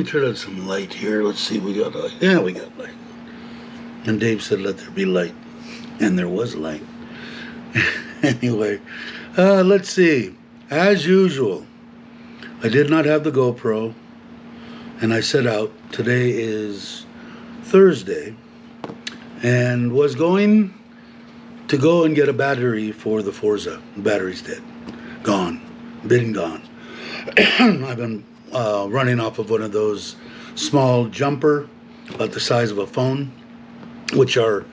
me turn on some light here. Let's see, we got light. Yeah, we got light. And Dave said, let there be light. And there was light. Anyway, let's see. As usual, I did not have the GoPro. And I set out. Today is Thursday. And was going to go and get a battery for the Forza. The battery's dead. Gone. Been gone. I've been running off of one of those small jumper, about the size of a phone, which are,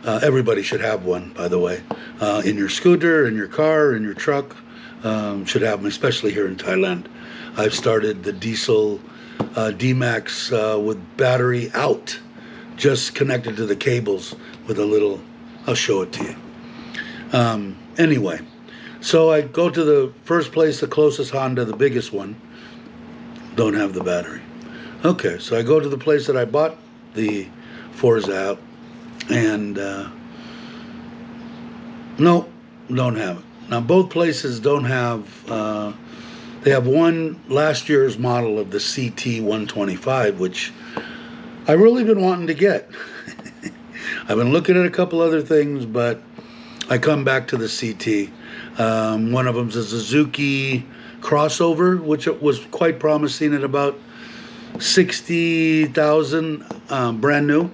everybody should have one, by the way, in your scooter, in your car, in your truck, should have them, especially here in Thailand. I've started the diesel D-Max with battery out, just connected to the cables with a little, I'll show it to you. Anyway, so I go to the first place, the closest Honda, the biggest one, don't have the battery. Okay, so I go to the place that I bought the Forza out, and no, don't have it. Now both places don't have, they have one last year's model of the CT 125, which I've really been wanting to get. I've been looking at a couple other things, but I come back to the CT. One of them's a Suzuki crossover, which was quite promising at about 60,000, brand new,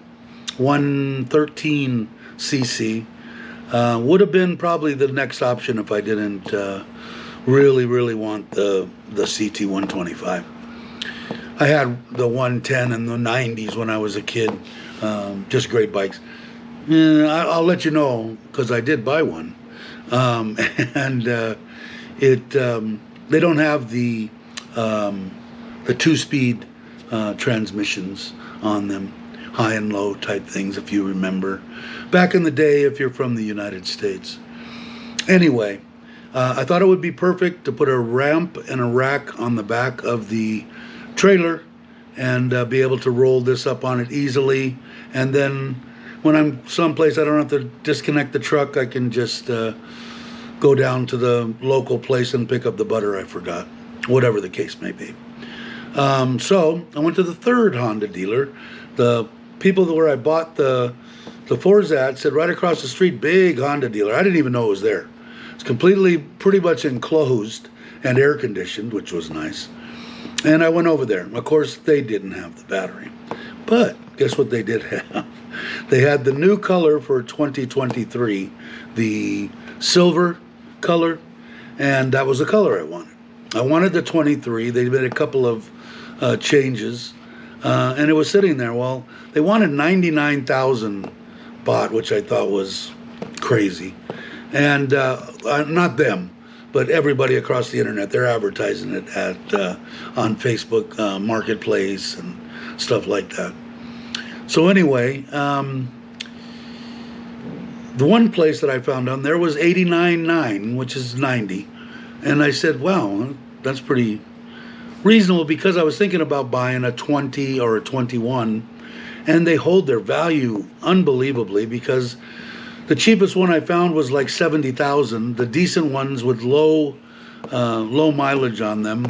113 cc. Would have been probably the next option if I didn't really want the CT 125. I had the 110 and the 90s when I was a kid, just great bikes. I'll let you know, because I did buy one, and they don't have the two-speed transmissions on them, high and low type things, if you remember back in the day, if you're from the United States. Anyway, I thought it would be perfect to put a ramp and a rack on the back of the trailer and be able to roll this up on it easily, and then when I'm someplace I don't have to disconnect the truck, I can just go down to the local place and pick up the butter I forgot, whatever the case may be. So I went to the third Honda dealer. The people where I bought the Forza at said right across the street, big Honda dealer. I didn't even know it was there. It's completely, pretty much enclosed and air conditioned, which was nice. And I went over there. Of course, they didn't have the battery. But guess what they did have? They had the new color for 2023, the silver color, and that was the color I wanted. I wanted the 23. They made a couple of changes, and it was sitting there. Well, they wanted 99,000 baht, which I thought was crazy. And not them, but everybody across the internet. They're advertising it at on Facebook Marketplace and stuff like that. So anyway, the one place that I found on there was 89.9, which is 90. And I said, wow, that's pretty reasonable, because I was thinking about buying a 20 or a 21, and they hold their value unbelievably, because the cheapest one I found was like 70,000. The decent ones with low mileage on them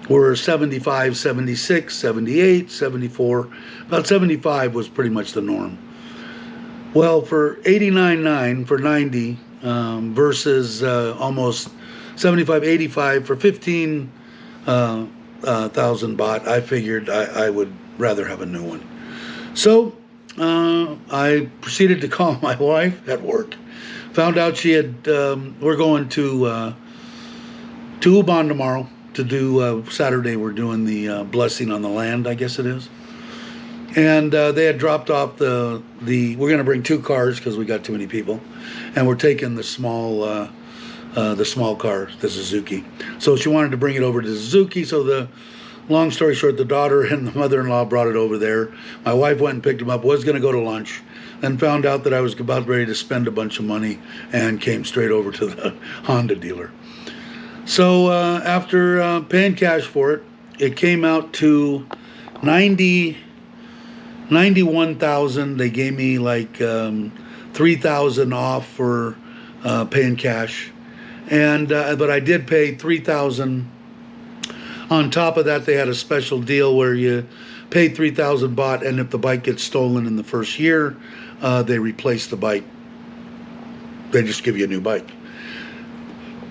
were 75, 76, 78, 74. About 75 was pretty much the norm. Well, for 89.9 for 90 versus almost 75, 85 for 15,000 baht, I figured I would rather have a new one. So I proceeded to call my wife at work. Found out she had, we're going to Ubon tomorrow to do, Saturday we're doing the blessing on the land, I guess it is. And they had dropped off we're going to bring 2 cars because we got too many people. And we're taking the small car, the Suzuki. So she wanted to bring it over to Suzuki, so long story short, the daughter and the mother-in-law brought it over there. My wife went and picked him up, was going to go to lunch, then found out that I was about ready to spend a bunch of money and came straight over to the Honda dealer. So after paying cash for it, it came out to 91,000. They gave me like 3,000 off for paying cash. And but I did pay 3,000 On top of that, they had a special deal where you paid 3,000 baht, and if the bike gets stolen in the first year, they replace the bike. They just give you a new bike.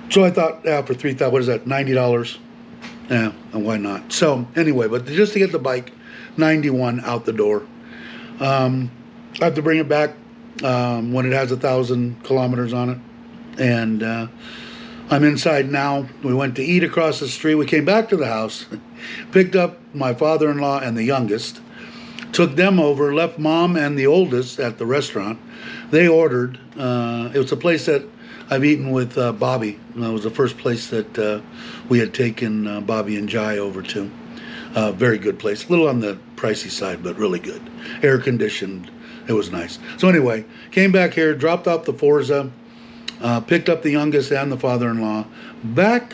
So I thought, for 3,000, what is that, $90? Yeah, and why not? So anyway, but just to get the bike, 91 out the door. I have to bring it back when it has 1,000 kilometers on it, and I'm inside now. We went to eat across the street. We came back to the house, picked up my father-in-law and the youngest, took them over, left mom and the oldest at the restaurant. They ordered. It was a place that I've eaten with Bobby. It was the first place that we had taken Bobby and Jai over to. Very good place. A little on the pricey side, but really good. Air conditioned. It was nice. So anyway, came back here, dropped off the Forza, picked up the youngest and the father-in-law, back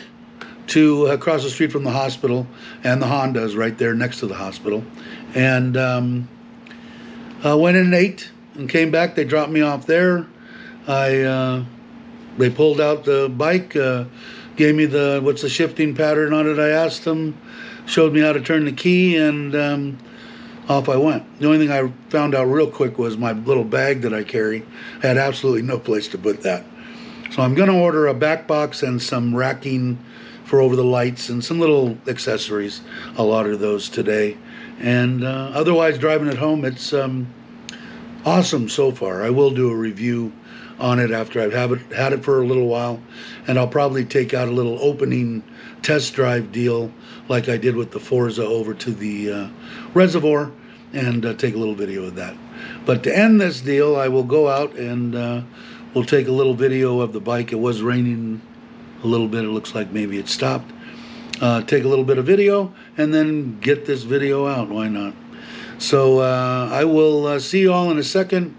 to across the street from the hospital, and the Honda is right there next to the hospital. And went in and ate and came back. They dropped me off there. They pulled out the bike, gave me what's the shifting pattern on it, I asked them, showed me how to turn the key, and off I went. The only thing I found out real quick was my little bag that I carry. I had absolutely no place to put that. So I'm going to order a back box and some racking for over the lights and some little accessories. I'll order those today. And otherwise, driving it home, it's awesome so far. I will do a review on it after I've had it for a little while, and I'll probably take out a little opening test drive deal like I did with the Forza over to the reservoir, and take a little video of that. But to end this deal, I will go out and we'll take a little video of the bike. It was raining a little bit. It looks like maybe it stopped. Take a little bit of video and then get this video out. Why not? So I will see you all in a second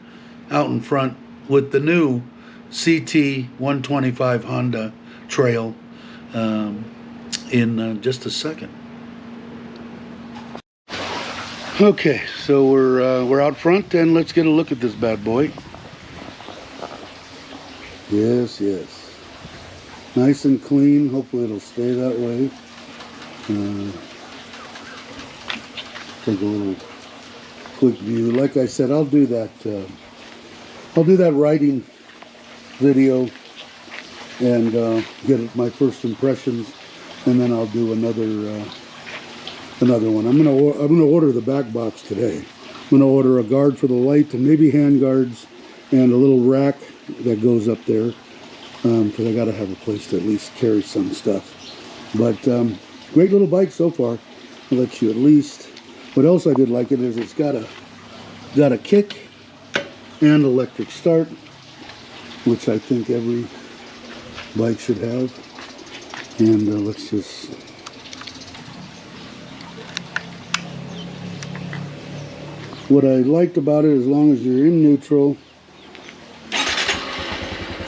out in front with the new CT 125 Honda Trail in just a second. Okay, so we're out front, and let's get a look at this bad boy. Yes, yes, nice and clean. Hopefully it'll stay that way. Take a little quick view. Like I said, I'll do that riding video and get my first impressions, and then I'll do another one. I'm gonna order the back box today. I'm gonna order a guard for the light and maybe hand guards and a little rack that goes up there, because I gotta have a place to at least carry some stuff. But great little bike so far. I'll let you at least. What else I did like it is it's got a kick and electric start, which I think every bike should have. And let's just what I liked about it, as long as you're in neutral,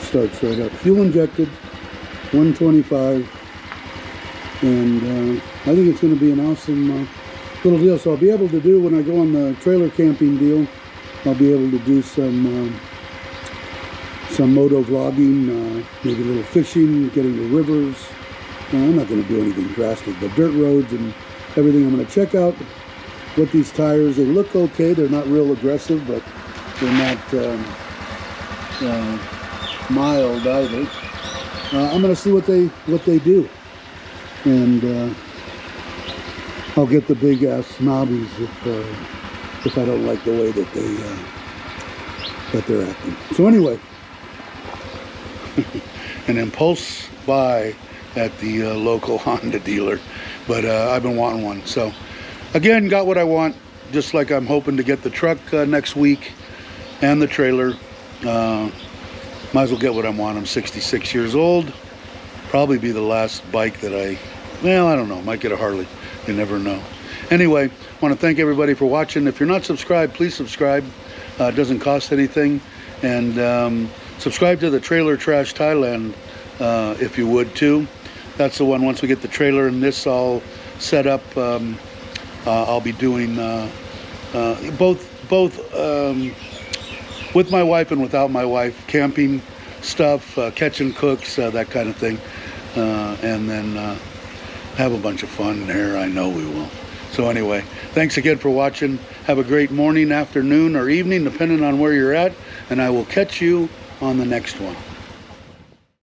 starts right up. Fuel injected, 125, and I think it's going to be an awesome little deal. So I'll be able to do, when I go on the trailer camping deal, I'll be able to do some moto vlogging, maybe a little fishing, getting to rivers. I'm not going to do anything drastic, but dirt roads and everything. I'm going to check out what these tires, they look okay. They're not real aggressive, but they're not mild either. I'm going to see what they do, and I'll get the big ass snobbies if I don't like the way that they're acting. So anyway, an impulse buy at the local Honda dealer, but I've been wanting one. So again, got what I want, just like I'm hoping to get the truck next week and the trailer. Might as well get what I want. I'm 66 years old. Probably be the last bike that I don't know, might get a Harley. You never know. Anyway, I want to thank everybody for watching. If you're not subscribed, please subscribe. It doesn't cost anything. And subscribe to the Trailer Trash Thailand if you would too. That's the one. Once we get the trailer and this all set up, I'll be doing both with my wife and without my wife, camping stuff, catch and cooks, that kind of thing. And then have a bunch of fun there. I know we will. So anyway, thanks again for watching. Have a great morning, afternoon, or evening, depending on where you're at. And I will catch you on the next one.